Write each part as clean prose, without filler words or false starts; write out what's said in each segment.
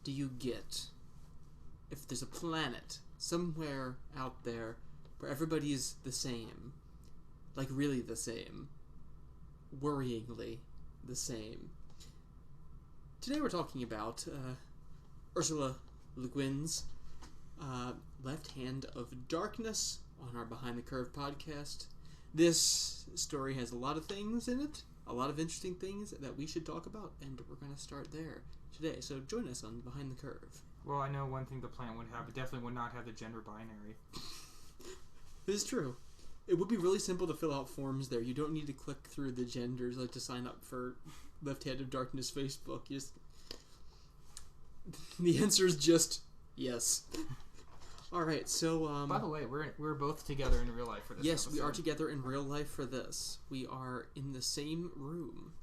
do you get if there's a planet somewhere out there where everybody is the same, like really the same, worryingly the same? Today we're talking about Ursula Le Guin's Left Hand of Darkness on our Behind the Curve podcast. This story has a lot of things in it, a lot of interesting things that we should talk about, and we're going to start there today. So join us on Behind the Curve. Well, I know one thing the planet would have. It definitely would not have the gender binary. This is true. It would be really simple to fill out forms there. You don't need to click through the genders like to sign up for Left Hand of Darkness Facebook. The answer is just yes. All right, so by the way, we're both together in real life for this. Yes, episode. we are together in real life for this. We are in the same room,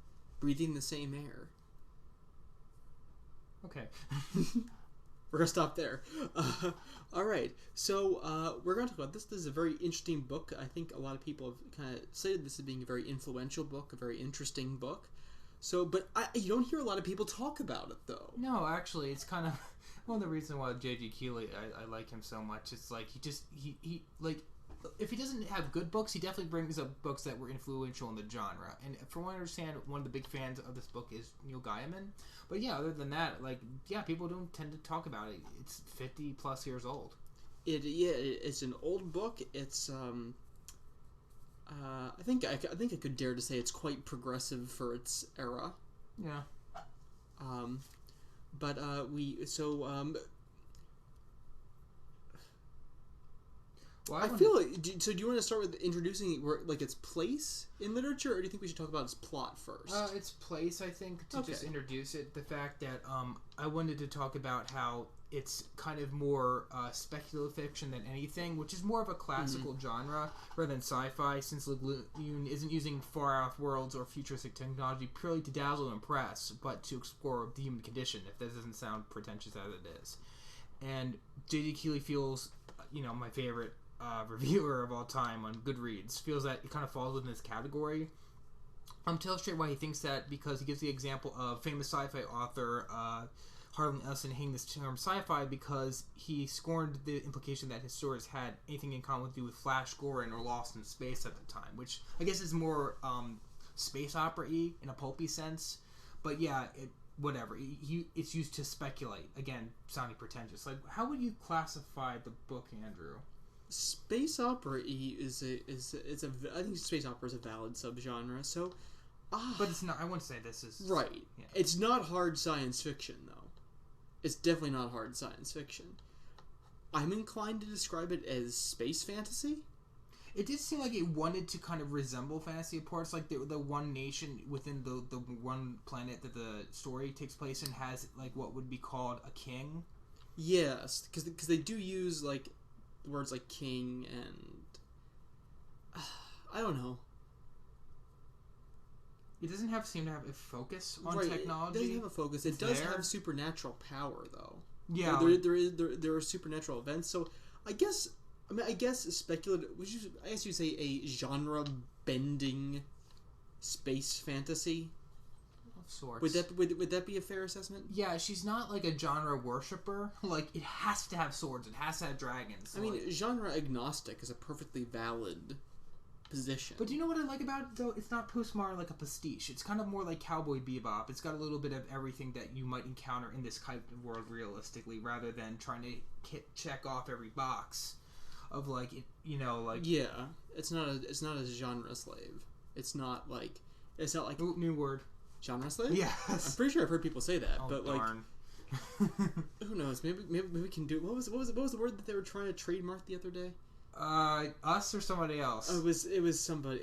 breathing the same air. Okay. We're going to stop there. All right. So we're going to talk about this. This is a very interesting book. I think a lot of people have kind of cited this as being a very influential book, a very interesting book. So, but you don't hear a lot of people talk about it, though. No, actually, it's kind of one of the reasons why J.G. Keeley, I like him so much. It's like he like, if he doesn't have good books, he definitely brings up books that were influential in the genre. And from what I understand, one of the big fans of this book is Neil Gaiman. But yeah, other than that, people don't tend to talk about it. It's 50 plus years old. It's an old book. It's I think I could dare to say it's quite progressive for its era. Yeah. I feel like. So, do you want to start with introducing its place in literature, or do you think we should talk about its plot first? Its place, I think, to just introduce it. The fact that I wanted to talk about how it's kind of more speculative fiction than anything, which is more of a classical genre rather than sci-fi, since LeGuin isn't using far-off worlds or futuristic technology purely to dazzle and impress, but to explore the human condition, if that doesn't sound pretentious as it is. And J.D. Keeley feels, my favorite reviewer of all time on Goodreads, feels that it kind of falls within this category. To illustrate why he thinks that, because he gives the example of famous sci-fi author Harlan Ellison hating this term sci-fi because he scorned the implication that his stories had anything in common to do with Flash Gordon or Lost in Space at the time, which I guess is more space opera-y in a pulpy sense. But yeah, whatever. It's used to speculate. Again, sounding pretentious. Like, how would you classify the book, Andrew? Space opera-y I think space opera is a valid subgenre. So, but it's not. I wouldn't say this is right. Yeah. It's not hard science fiction, though. It's definitely not hard science fiction. I'm inclined to describe it as space fantasy. It did seem like it wanted to kind of resemble fantasy at parts, like the one nation within the one planet that the story takes place in has what would be called a king. Yes, because they do use words like king and I don't know. It doesn't seem to have a focus on technology. It doesn't have a focus. It does have supernatural power, though. Yeah, there are supernatural events. So I guess speculative. I guess you'd say a genre bending space fantasy. Of sorts. Would that be a fair assessment? Yeah, she's not like a genre worshiper. It has to have swords. It has to have dragons. I mean, genre agnostic is a perfectly valid position. But do you know what I like about it, though? It's not postmodern like a pastiche. It's kind of more like Cowboy Bebop. It's got a little bit of everything that you might encounter in this kind of world realistically, rather than trying to check off every box of Yeah, it's not a genre slave. It's not like Ooh, new word. Genre slave? Yes. I'm pretty sure I've heard people say that, but darn. Who knows? Maybe we can do. What was the word that they were trying to trademark the other day? Us or somebody else? It was somebody.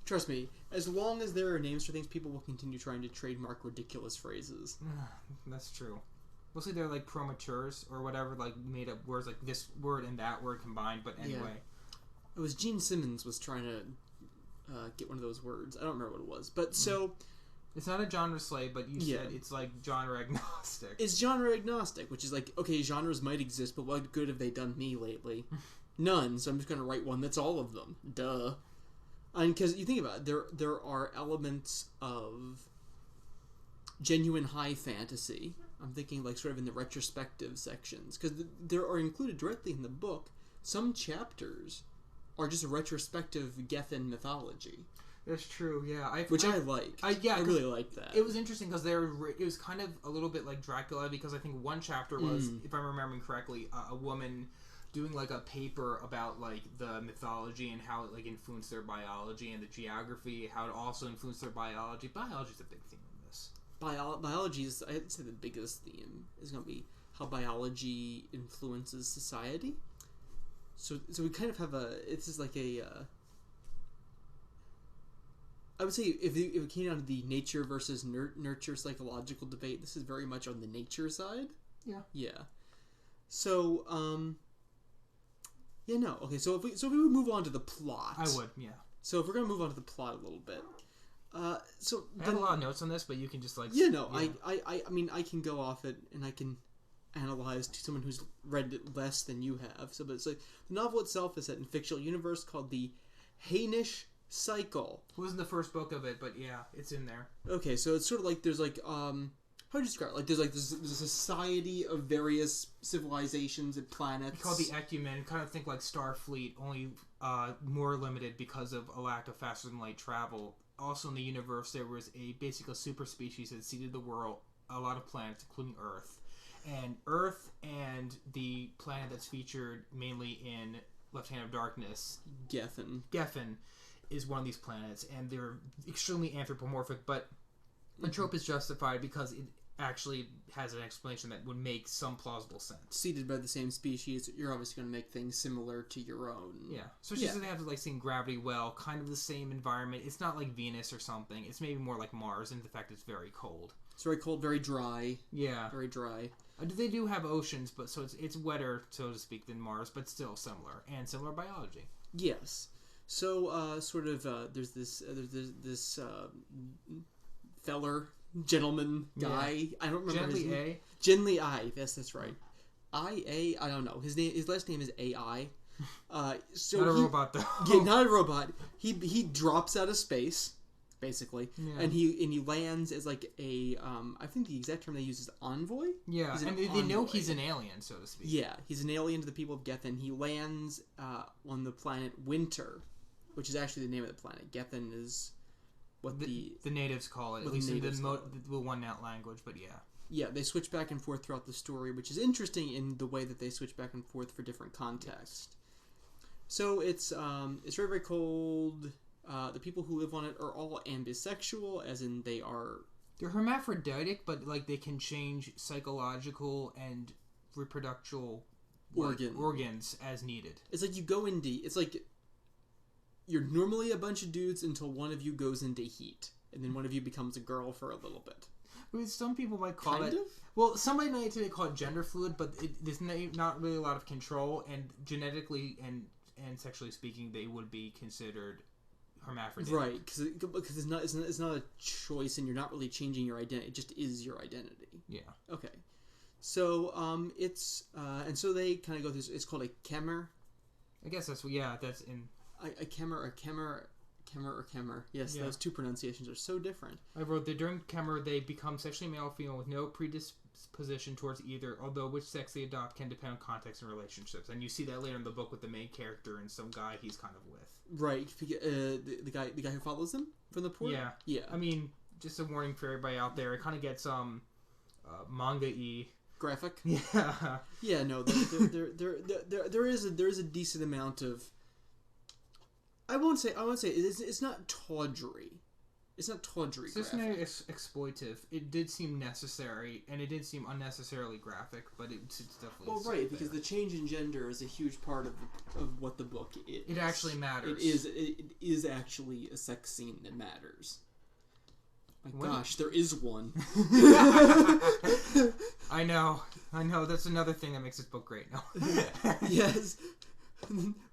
Trust me, as long as there are names for things, people will continue trying to trademark ridiculous phrases. That's true. Mostly they're promatures or whatever, made up words like this word and that word combined, but anyway. Yeah. It was Gene Simmons was trying to get one of those words. I don't remember what it was. But so... It's not a genre slave, but you said it's genre agnostic. It's genre agnostic, which is okay, genres might exist, but what good have they done me lately? None, so I'm just going to write one that's all of them. Duh. And because you think about it, there are elements of genuine high fantasy I'm thinking like sort of in the retrospective sections, because there are included directly in the book some chapters are just a retrospective Gethin mythology. That's true, yeah. I like. I really like that. It was interesting because it was kind of a little bit like Dracula, because I think one chapter was, if I'm remembering correctly, a woman doing like a paper about like the mythology and how it like influenced their biology, and the geography, how it also influenced their biology. Biology's a big theme in this. Biology is, I'd say, the biggest theme is going to be how biology influences society. So we kind of have this is like a, I would say if it came down to the nature versus nurture psychological debate, this is very much on the nature side. Yeah. Yeah. So, yeah, no. Okay, so if we would move on to the plot. I would, yeah. So if we're going to move on to the plot a little bit. So I have a lot of notes on this, but you can just like... Yeah, no, yeah. I mean, I can go off it, and I can analyze to someone who's read it less than you have. So, but it's like, the novel itself is set in a fictional universe called the Hainish Cycle. It wasn't the first book of it, but yeah, it's in there. Okay, so it's sort of like, there's like, how do you describe it? Like, there's a society of various civilizations and planets. It's called the Ecumen. Kind of think like Starfleet, only more limited because of a lack of faster-than-light travel. Also in the universe, there was basically a super species that seeded the world, a lot of planets, including Earth. And Earth and the planet that's featured mainly in Left Hand of Darkness, Geffen, is one of these planets, and they're extremely anthropomorphic, but the trope is justified because it actually has an explanation that would make some plausible sense. Seeded by the same species, you're obviously going to make things similar to your own. Yeah. So it's just that they have like same gravity well, kind of the same environment. It's not like Venus or something. It's maybe more like Mars in the fact it's very cold. It's very cold, very dry. Yeah. Very dry. They do have oceans, but so it's wetter, so to speak, than Mars, but still similar, and similar biology. Yes. So, there's this gentleman guy. Yeah. I don't remember his name. Genly I. Yes, that's right. I don't know. His last name is AI. So not a robot though. Yeah, not a robot. He drops out of space, basically, yeah. and he lands as like a I think the exact term they use is envoy. Yeah, and they know he's an alien, so to speak. Yeah, he's an alien to the people of Gethin. He lands on the planet Winter, which is actually the name of the planet. Gethin is what the natives call it, at least in the one-out language, but yeah. Yeah, they switch back and forth throughout the story, which is interesting in the way that they switch back and forth for different contexts. Yes. So it's very, very cold. The people who live on it are all ambisexual, as in they're hermaphroditic, but like they can change psychological and reproductive organs as needed. It's like you go into... It's like you're normally a bunch of dudes until one of you goes into heat, and then one of you becomes a girl for a little bit. I mean, some people might call it... Well, somebody might today call it gender fluid, but there's not really a lot of control, and genetically and sexually speaking, they would be considered hermaphroditic. Right, because it's not a choice, and you're not really changing your identity. It just is your identity. Yeah. Okay. So and so they kind of go through. It's called a Kemer. I guess that's in a Kemer. Yes, yeah. Those two pronunciations are so different. I wrote that during Kemer they become sexually male or female with no predisposition towards either, although which sex they adopt can depend on context and relationships. And you see that later in the book with the main character and some guy he's kind of with. Right, the guy who follows him from the port. Yeah, yeah. I mean, just a warning for everybody out there. It kind of gets manga-y. Graphic. Yeah. Yeah. No, there is a decent amount of. I won't say it's not tawdry. It's not tawdry. It's not exploitive. It did seem necessary, and it did seem unnecessarily graphic, but it's definitely. Well, right, because the change in gender is a huge part of what the book is. It actually matters. It is actually a sex scene that matters. My gosh, there is one. I know. That's another thing that makes this book great. No. Yes.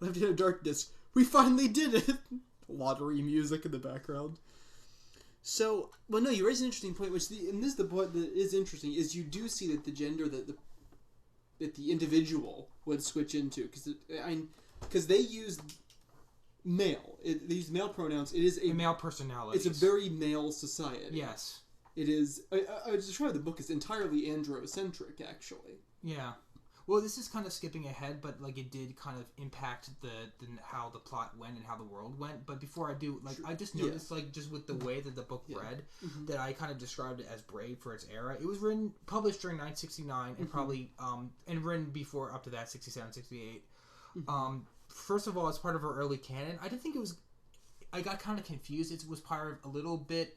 Left Hand of Darkness. We finally did it! Lottery music in the background. So, well, no, you raise an interesting point, the point that is interesting, is you do see that the gender that the individual would switch into, because they use male. They use male pronouns. It is a male personality. It's a very male society. Yes. It is. I would describe the book as entirely androcentric, actually. Yeah. Well, this is kind of skipping ahead, but like it did kind of impact the how the plot went and how the world went. But before I do, like I just noticed, like just with the way that the book read, that I kind of described it as brave for its era. It was published during 1969, and probably and written before up to that 67, 68. First of all, it's part of her early canon. I didn't think it was. I got kind of confused. It was part of a little bit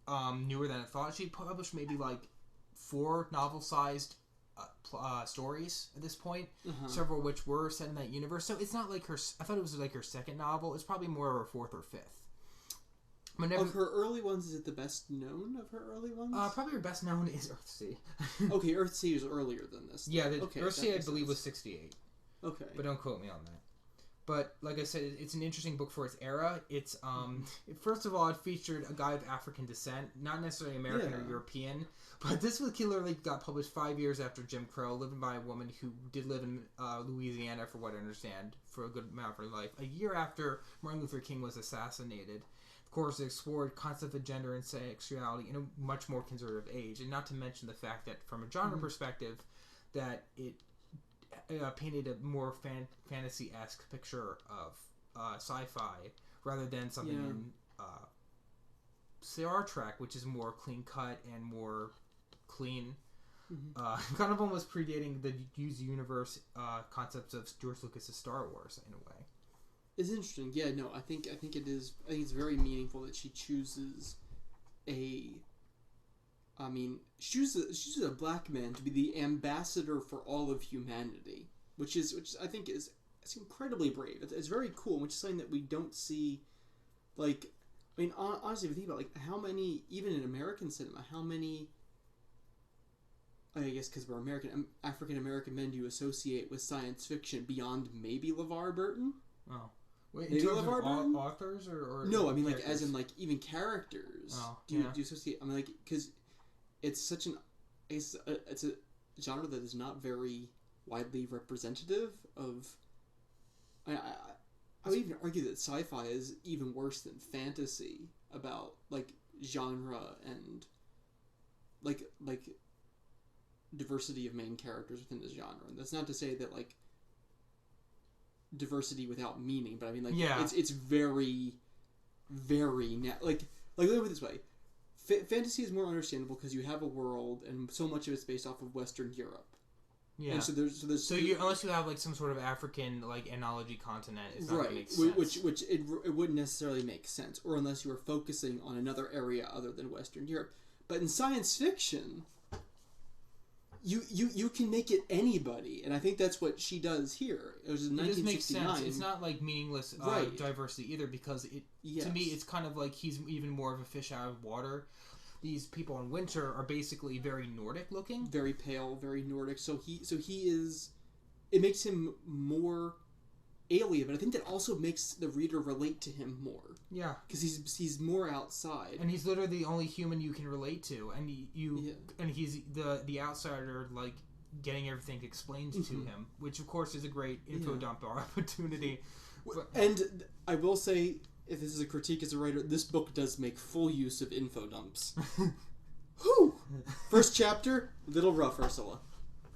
newer than I thought. She published maybe like 4 novel-sized stories at this point, several of which were set in that universe. So it's not like her. I thought it was like her second novel. It's probably more of her 4th or 5th. Of her early ones, is it the best known of her early ones? Probably her best known is Earthsea. Okay, Earthsea is earlier than this. Yeah, Earthsea I believe was 68. Okay, but don't quote me on that. But like I said, it's an interesting book for its era. It's first of all, it featured a guy of African descent, not necessarily American or European. But this literally got published 5 years after Jim Crow, lived by a woman who did live in Louisiana, for what I understand, for a good amount of her life. A year after Martin Luther King was assassinated. Of course, it explored concepts of gender and sexuality in a much more conservative age, and not to mention the fact that, from a genre perspective, that it painted a more fantasy-esque picture of sci-fi rather than something in Star Trek, which is more clean-cut and more clean. Kind of almost predating the used universe concepts of George Lucas's Star Wars in a way. It's interesting. Yeah, no, I think it is. I think it's very meaningful that she chooses she chooses a black man to be the ambassador for all of humanity, which I think is incredibly brave. It's very cool, which is something that we don't see. Like, I mean, honestly, if you think about like how many, even in American cinema, how many. I guess because we're African American men do you associate with science fiction beyond maybe LeVar Burton? Oh. Wait, in terms of authors or no, I mean characters? Like as in like even characters. Oh, do you associate? I mean like because it's such it's a genre that is not very widely representative of. I would even argue that sci-fi is even worse than fantasy about like genre and like diversity of main characters within this genre. And that's not to say that like diversity without meaning, but I mean like it's very like look at it this way. Fantasy is more understandable because you have a world and so much of it's based off of Western Europe. Yeah. And so there's unless you have like some sort of African like analogy continent, it's not gonna make sense. Which it wouldn't necessarily make sense, or unless you were focusing on another area other than Western Europe. But in science fiction, you can make it anybody, and I think that's what she does here. It was in 1969. It just makes sense. It's not like meaningless diversity either, because to me it's kind of like he's even more of a fish out of water. These people in winter are basically very Nordic looking, very pale, very Nordic. So he is. It makes him more alien, but I think that also makes the reader relate to him more. Yeah, because he's more outside, and he's literally the only human you can relate to, and and he's the outsider, like getting everything explained to him, which of course is a great info dump opportunity. And I will say, if this is a critique as a writer, this book does make full use of info dumps. Whew! First chapter, a little rough, Ursula.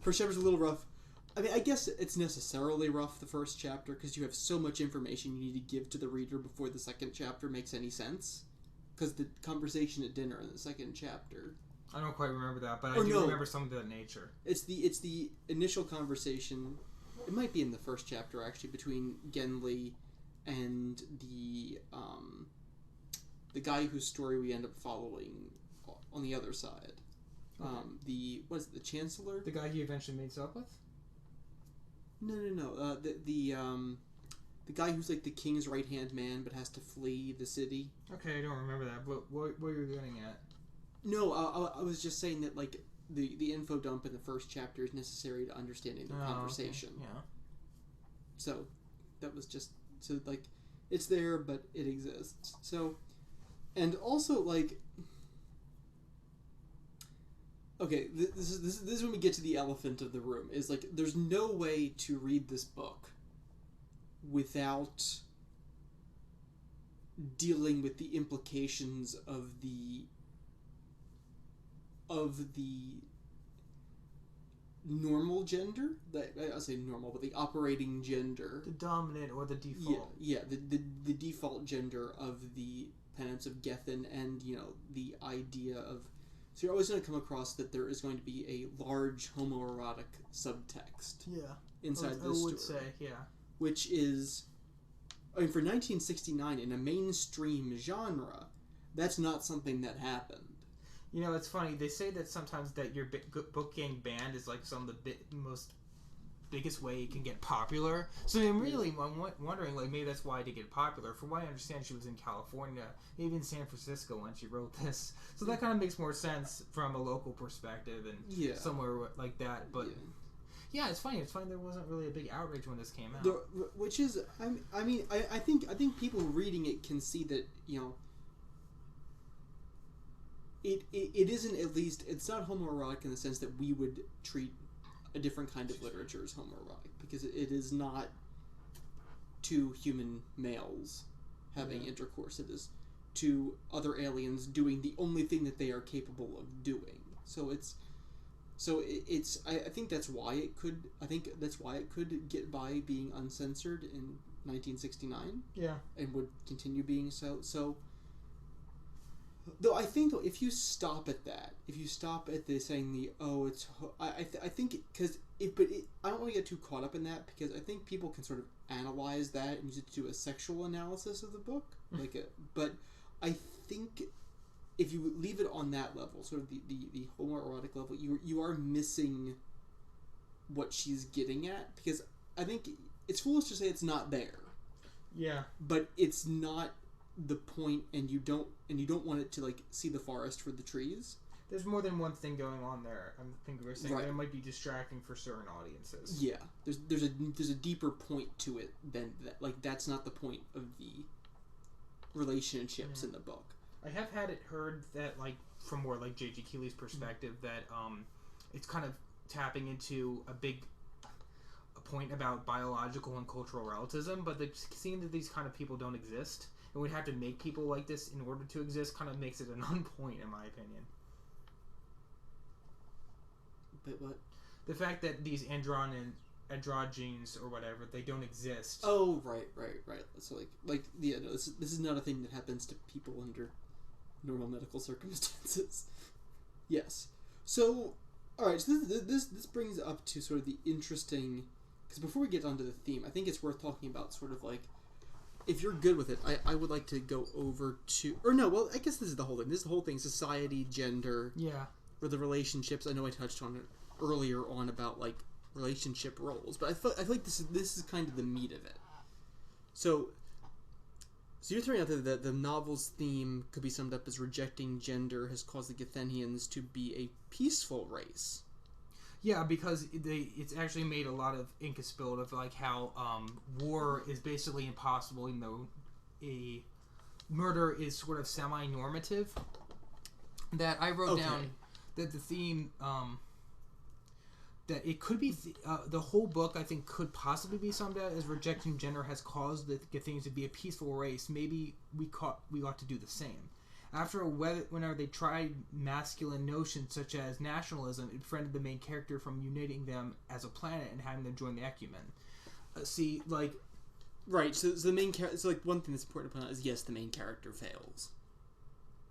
First chapter's a little rough. I mean, I guess it's necessarily rough, the first chapter, because you have so much information you need to give to the reader before the second chapter makes any sense. Because the conversation at dinner in the second chapter... I don't quite remember that, but I do remember something of that nature. It's the initial conversation, it might be in the first chapter, actually, between Genli and the guy whose story we end up following on the other side. Okay. The Chancellor? The guy he eventually meets up with? No. The guy who's like the king's right-hand man but has to flee the city. Okay, I don't remember that. But what were you getting at? No, I was just saying that like the info dump in the first chapter is necessary to understanding the conversation. Okay. Yeah. So that was just like it's there, but it exists. So, and also like. Okay, this is when we get to the elephant of the room. Is like there's no way to read this book without dealing with the implications of the of the normal gender, I'll say normal, but the operating gender, the dominant or the default. The default gender of the planets of Gethin, and the idea of, so you're always going to come across that there is going to be a large homoerotic subtext. Inside this story. I would say, which is, I mean, for 1969 in a mainstream genre, that's not something that happened. It's funny. They say that sometimes that your book getting banned is like some of the biggest way you can get popular. So I'm wondering, like, maybe that's why it did get popular. From what I understand, she was in California, maybe in San Francisco when she wrote this. So that kind of makes more sense from a local perspective and somewhere like that. But yeah, it's funny. It's funny there wasn't really a big outrage when this came out. Which is, I think people reading it can see that It isn't, at least, it's not homoerotic in the sense that we would treat a different kind of literature as homoerotic, because it is not two human males having intercourse. It is two other aliens doing the only thing that they are capable of doing. I think that's why it could get by being uncensored in 1969. Yeah. And would continue being so. Though I think if you stop at that, if you stop at the saying I think I don't want to get too caught up in that, because I think people can sort of analyze that and use it to do a sexual analysis of the book, but I think if you leave it on that level, sort of the homoerotic level, you are missing what she's getting at, because I think it's foolish to say it's not there. Yeah. But it's not the point, and you don't want it to, like, see the forest for the trees. There's more than one thing going on there. I think we're saying that it might be distracting for certain audiences. Yeah, there's a deeper point to it than that. Like, that's not the point of the relationships in the book. I have had it heard that, like, from more like J.G. Keeley's perspective, that it's kind of tapping into a point about biological and cultural relativism, but seeing that these kind of people don't exist, and we'd have to make people like this in order to exist, kind of makes it a non-point, in my opinion. But what? The fact that these androgynes or whatever, they don't exist. Oh, right. So this is not a thing that happens to people under normal medical circumstances. Yes. So, all right. So this brings up to sort of the interesting, because before we get onto the theme, I think it's worth talking about sort of like, if you're good with it, I would like to go over to, or no, well, I guess this is the whole thing. This is the whole thing: society, gender, or the relationships. I know I touched on it earlier on about like relationship roles, but I feel like this is kind of the meat of it. So you're throwing out that the novel's theme could be summed up as rejecting gender has caused the Gethenians to be a peaceful race. Yeah, because it's actually made a lot of ink spilled of like how war is basically impossible, even though a murder is sort of semi-normative. That I wrote down that the theme that it could be the whole book, I think, could possibly be summed up as rejecting gender has caused the Gethenians to be a peaceful race. Maybe we ought to do the same. Whenever they tried masculine notions such as nationalism, it prevented the main character from uniting them as a planet and having them join the ecumen. Right. So the main character. So like one thing that's important to point out is yes, the main character fails.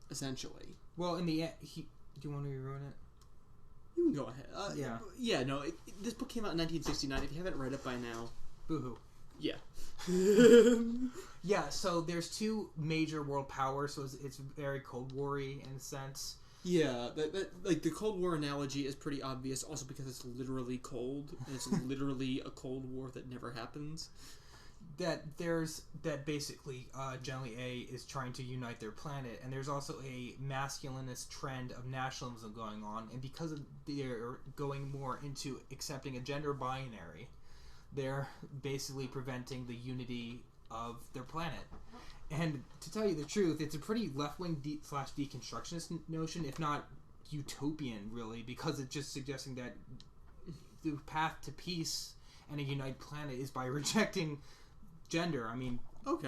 Essentially. Well, in the end, do you want to rerun it? You can go ahead. Yeah. No. This book came out in 1969. If you haven't read it by now, boo-hoo. Yeah. Yeah, so there's two major world powers, so it's very Cold War-y in a sense. Yeah, that like the Cold War analogy is pretty obvious, also because it's literally cold, and it's literally a Cold War that never happens. That basically generally A is trying to unite their planet, and there's also a masculinist trend of nationalism going on, and because they're going more into accepting a gender binary, they're basically preventing the unity of their planet. And to tell you the truth, it's a pretty left-wing / deconstructionist notion, if not utopian, really, because it's just suggesting that the path to peace and a united planet is by rejecting gender. I mean,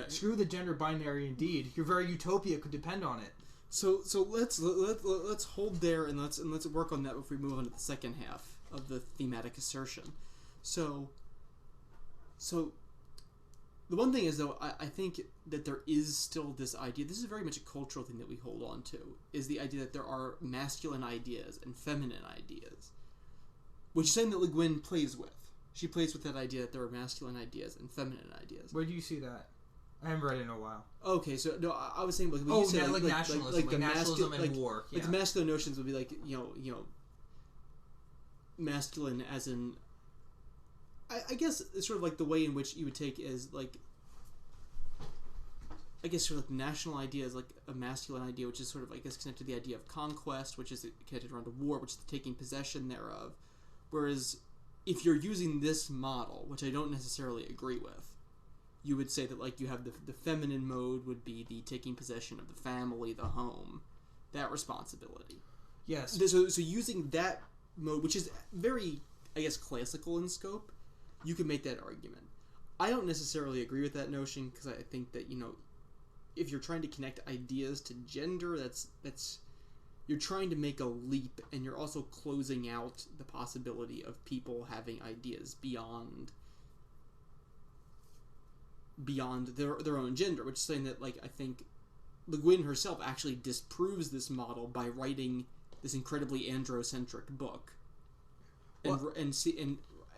screw the gender binary indeed. Your very utopia could depend on it. So let's hold there and let's work on that before we move on to the second half of the thematic assertion. So the one thing is, though, I think that there is still this idea, this is very much a cultural thing that we hold on to, is the idea that there are masculine ideas and feminine ideas, which is something that LeGuin plays with. She plays with that idea that there are masculine ideas and feminine ideas. Where do you see that? I haven't read it in a while. Okay, so no, I was saying like when you say like nationalism, like nationalism and war. Like the masculine notions would be like you know, masculine as in. I guess it's sort of like the way in which you would take is like. I guess sort of like national idea is like a masculine idea, which is sort of I guess connected to the idea of conquest, which is connected around a war, which is the taking possession thereof. Whereas, if you're using this model, which I don't necessarily agree with. You would say that like you have the feminine mode would be the taking possession of the family, the home, that responsibility. Yes. So using that mode, which is very, I guess, classical in scope, you can make that argument. I don't necessarily agree with that notion because I think that if you're trying to connect ideas to gender, that's you're trying to make a leap, and you're also closing out the possibility of people having ideas beyond their own gender, which is saying that I think LeGuin herself actually disproves this model by writing this incredibly androcentric book, and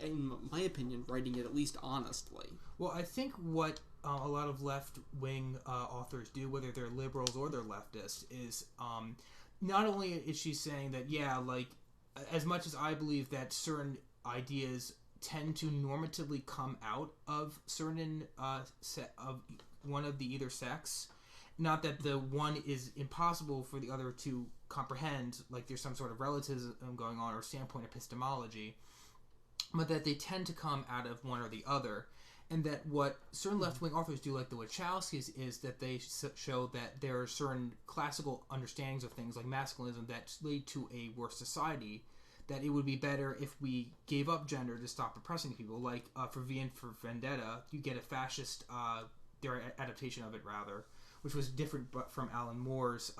in my opinion, writing it at least honestly. Well, I think what a lot of left-wing authors do, whether they're liberals or they're leftists, is not only is she saying that as much as I believe that certain ideas tend to normatively come out of certain of one of the either sex. Not that the one is impossible for the other to comprehend, like there's some sort of relativism going on or standpoint epistemology, but that they tend to come out of one or the other. And that what certain left-wing authors do, like the Wachowskis, is that they show that there are certain classical understandings of things like masculinism that lead to a worse society, that it would be better if we gave up gender to stop oppressing people. Like for V and for Vendetta, you get a fascist, their adaptation of it rather, which was different but from Alan Moore's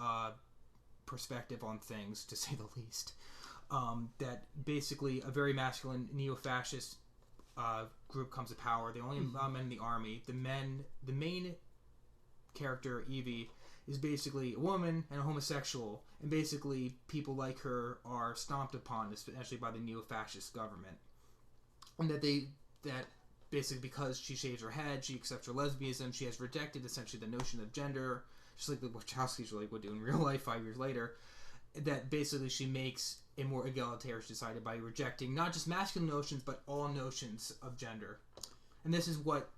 perspective on things, to say the least. That basically a very masculine neo-fascist group comes to power. They only allow men in the army. The main character, Evie, is basically a woman and a homosexual, and basically people like her are stomped upon, especially by the neo-fascist government. And that basically because she shaves her head, she accepts her lesbianism, she has rejected essentially the notion of gender, just like the Wachowskis would do in real life 5 years later, that basically she makes a more egalitarian society by rejecting not just masculine notions, but all notions of gender. And this is what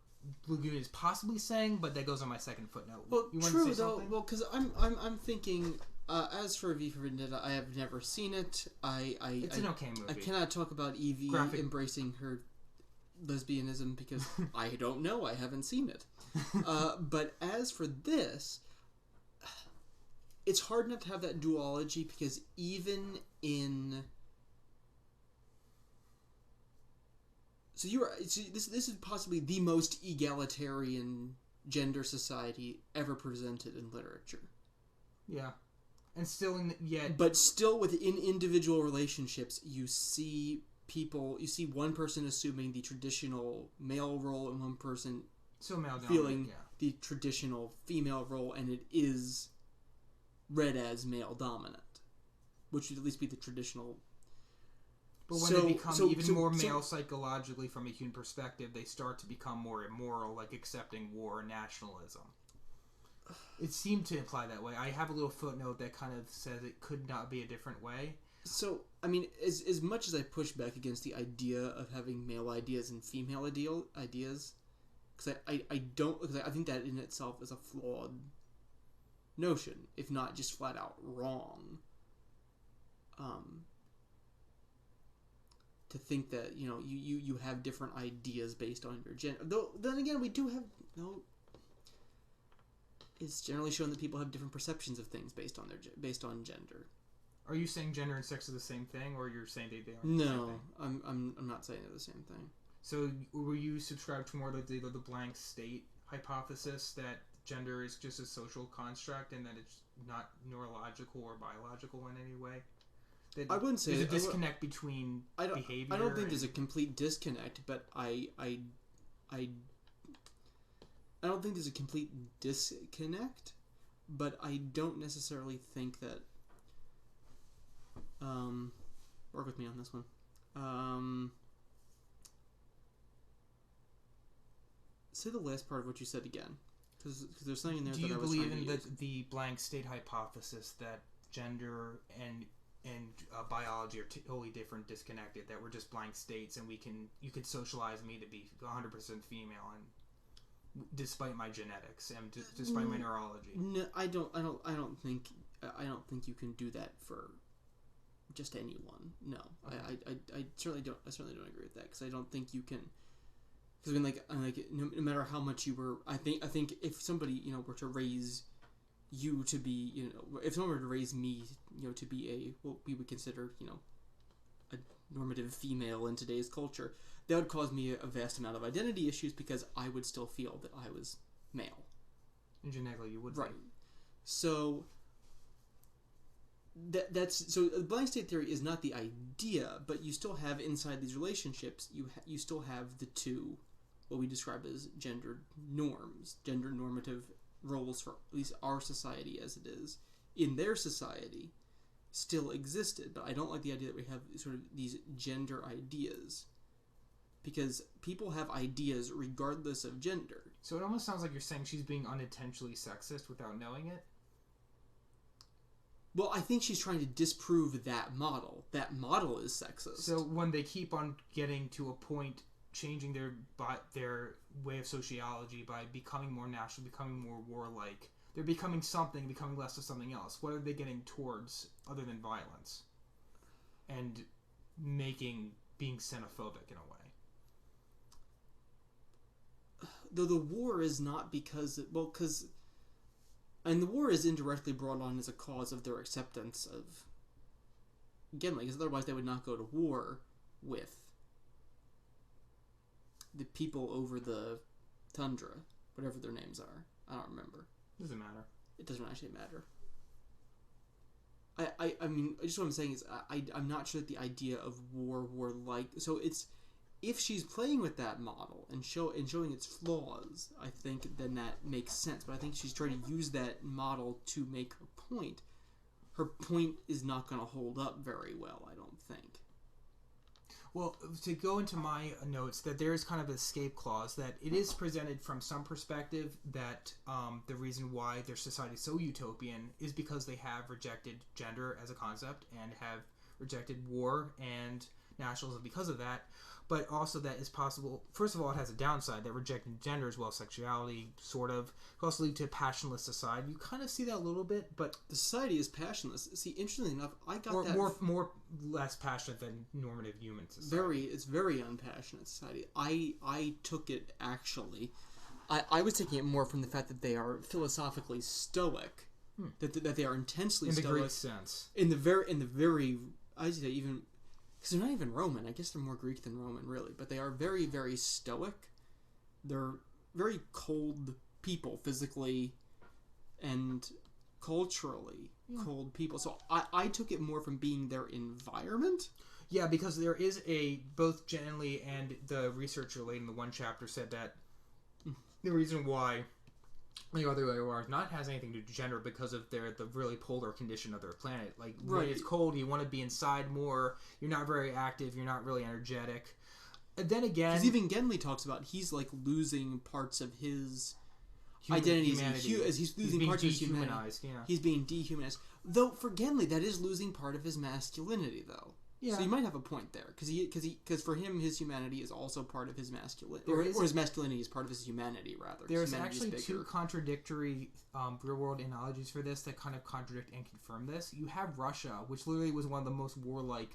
LeGuin is possibly saying, but that goes on my second footnote. Well, you true though. Well, because I'm thinking. As for V for Vendetta, I have never seen it. It's an okay movie. I cannot talk about Evie embracing her lesbianism because I don't know. I haven't seen it. But as for this, it's hard not to have that duology because even in this is possibly the most egalitarian gender society ever presented in literature. Yeah. And still but still within individual relationships, you see one person assuming the traditional male role and one person feeling the traditional female role, and it is read as male dominant, which would at least be the traditional. But when they become even more male psychologically from a human perspective, they start to become more immoral, like accepting war and nationalism. It seemed to imply that way. I have a little footnote that kind of says it could not be a different way. So, I mean, as much as I push back against the idea of having male ideas and female ideas, because I think that in itself is a flawed notion, if not just flat out wrong. To think that you have different ideas based on your gender. Though then again, we do have it's generally shown that people have different perceptions of things based on gender. Are you saying gender and sex are the same thing, or you're saying they are? No, I'm not saying they're the same thing. So, will you subscribe to more of the blank state hypothesis that gender is just a social construct and that it's not neurological or biological in any way? I wouldn't say there's a disconnect between behavior. I don't think there's a complete disconnect, but I don't think there's a complete disconnect, but I don't necessarily think that. Work with me on this one. Say the last part of what you said again, because there's something in there that I was trying to use. Do you believe in the blank state hypothesis that gender and biology are totally different, disconnected? That we're just blank states, and you could socialize me to be 100% female, and despite my genetics and despite my neurology. No, I don't think you can do that for just anyone. No, okay. I certainly don't agree with that, because I don't think you can. Because no matter how much you were, I think if somebody were to raise you to be, if someone were to raise me, to be what we would consider, a normative female in today's culture, that would cause me a vast amount of identity issues, because I would still feel that I was male. And genetically, you would. Right. So so the blank state theory is not the idea, but you still have inside these relationships, you still have the two, what we describe as gender norms, gender normative roles for at least our society as it is. In their society, still existed, but I don't like the idea that we have sort of these gender ideas, because people have ideas regardless of gender. So it almost sounds like you're saying she's being unintentionally sexist without knowing it? Well, I think she's trying to disprove that model. That model is sexist. So when they keep on getting to a point, changing their way of sociology by becoming more national, becoming more warlike, they're becoming something, becoming less of something else. What are they getting towards other than violence? And being xenophobic in a way. Though the war is not and the war is indirectly brought on as a cause of their acceptance of, again, because otherwise they would not go to war with the people over the tundra, whatever their names are. I don't remember. Doesn't matter. It doesn't actually matter. I mean, just what I'm saying is I'm not sure that the idea of warlike. So it's, if she's playing with that model and showing its flaws, I think then that makes sense. But I think she's trying to use that model to make her point. Her point is not going to hold up very well, I don't think. Well, to go into my notes, that there is kind of an escape clause, that it is presented from some perspective that the reason why their society is so utopian is because they have rejected gender as a concept and have rejected war and nationalism because of that. But also that is possible. First of all, it has a downside, that rejecting gender as well as sexuality, sort of, could also lead to a passionless society. You kind of see that a little bit, but the society is passionless. See, interestingly enough, I got more less passionate than normative human society. It's very unpassionate society. I took it actually. I was taking it more from the fact that they are philosophically stoic, that they are intensely stoic in the Greek sense. In the very, I say even. Because they're not even Roman. I guess they're more Greek than Roman, really. But they are very, very stoic. They're very cold people, physically and culturally cold people. So I took it more from being their environment. Yeah, because there is both generally, and the researcher late in the one chapter said that the reason why the other way around not has anything to do with gender, because of the really polar condition of their planet. Like, when it's cold, you want to be inside more, you're not very active, you're not really energetic. And then again, because even Genli talks about he's like losing parts of his identity as he's losing parts of his humanity. Yeah. He's being dehumanized. Though for Genli, that is losing part of his masculinity, though. Yeah. So you might have a point there, because for him, his humanity is also part of his masculinity, or his masculinity is part of his humanity, rather. There's actually two contradictory real-world analogies for this that kind of contradict and confirm this. You have Russia, which literally was one of the most warlike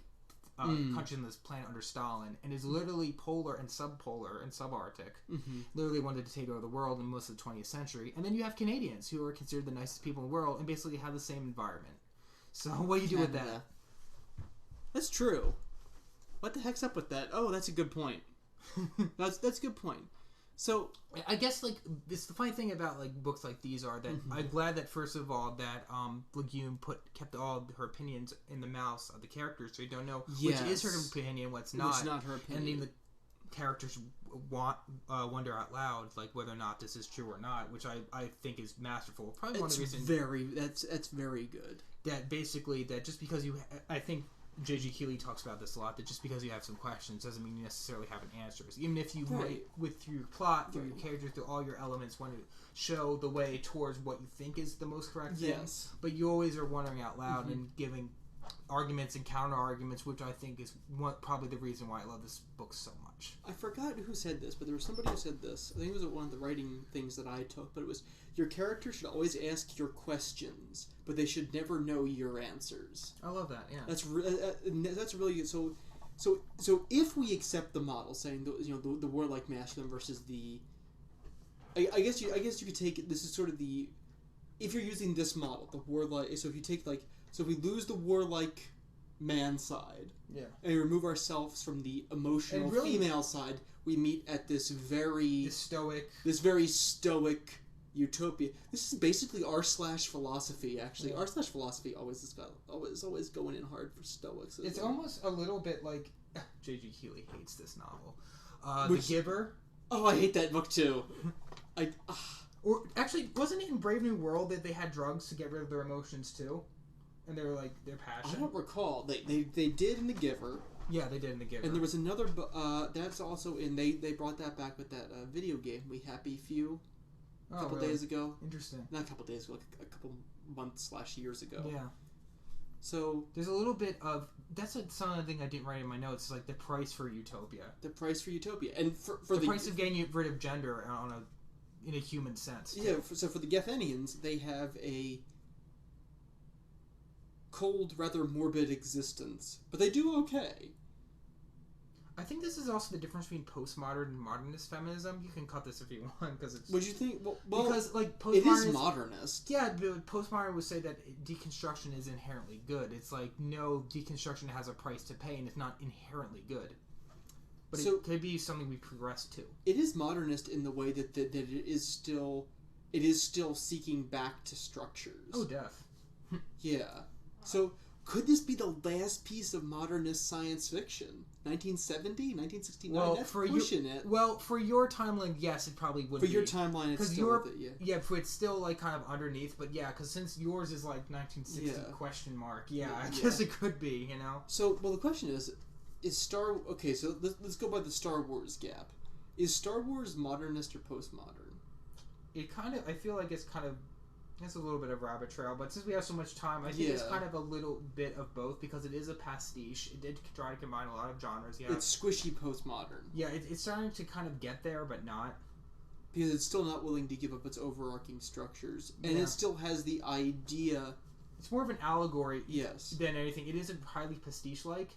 countries on this planet under Stalin, and is literally polar and subpolar and subarctic. Mm-hmm. Literally wanted to take over the world in most of the 20th century. And then you have Canadians, who are considered the nicest people in the world, and basically have the same environment. So what do you do with that? That's true. What the heck's up with that? Oh, that's a good point. That's a good point. So I guess like this, the funny thing about like books like these are that I'm glad that first of all that LeGuin kept all her opinions in the mouths of the characters, so you don't know which is her opinion, what's not. Which not her opinion. And then the characters wonder out loud like whether or not this is true or not, which I think is masterful. Probably one of the reasons. That's very good. That basically that just because I think J.G. Keeley talks about this a lot, that just because you have some questions doesn't mean you necessarily have an answers. Even if you might, through your plot, through your characters, through all your elements, want to show the way towards what you think is the most correct thing. But you always are wondering out loud and giving arguments and counter arguments, which I think is probably the reason why I love this book so much. I forgot who said this, but there was somebody who said this. I think it was one of the writing things that I took, but it was, your character should always ask your questions, but they should never know your answers. I love that. Yeah, that's really good. So if we accept the model saying the warlike masculine versus the, I guess you could take it. This is sort of the, if you're using this model, the warlike. So if you take so if we lose the warlike man side, and we remove ourselves from the emotional female side, we meet at this very stoic utopia. This is basically r/philosophy. Actually, r/philosophy always going in hard for Stoics. It's almost a little bit like J.G. Keeley hates this novel, The Giver. Oh, I hate that book too. Or actually, wasn't it in Brave New World that they had drugs to get rid of their emotions too, and they were like their passion? I don't recall. They did in The Giver. Yeah, they did in The Giver. And there was another. That's also in. They brought that back with that video game, We Happy Few. A couple days ago. Interesting. Not a couple days ago, like a couple months/years ago. Yeah. So there's a little bit of some thing I didn't write in my notes. Like the price for utopia. The price for utopia, and for the price of getting rid of gender in a human sense. Yeah. So for the Gethenians, they have a cold, rather morbid existence, but they do okay. I think this is also the difference between postmodern and modernist feminism. You can cut this if you want, because it's... Would you think? Well, because, like, postmodern... It is modernist. Yeah, but postmodern would say that deconstruction is inherently good. It's like, no, deconstruction has a price to pay, and it's not inherently good. But it could be something we progress to. It is modernist in the way that it is still seeking back to structures. Oh, def. Yeah. So... Could this be the last piece of modernist science fiction? 1970? 1969? Well, that's pushing it. Well, for your timeline, yes, it probably would be. For your timeline, it's still with it, yeah. Yeah, but it's still, like, kind of underneath. But, yeah, because since yours is, like, 1960 question mark, I guess it could be, you know? So, well, the question is okay, so let's go by the Star Wars gap. Is Star Wars modernist or postmodern? I feel like it's kind of... It's a little bit of rabbit trail, but since we have so much time, I think it's kind of a little bit of both, because it is a pastiche. It did try to combine a lot of genres. Yeah, it's squishy postmodern. Yeah, it's starting to kind of get there, but not. Because it's still not willing to give up its overarching structures. And it still has the idea... It's more of an allegory than anything. It isn't highly pastiche-like,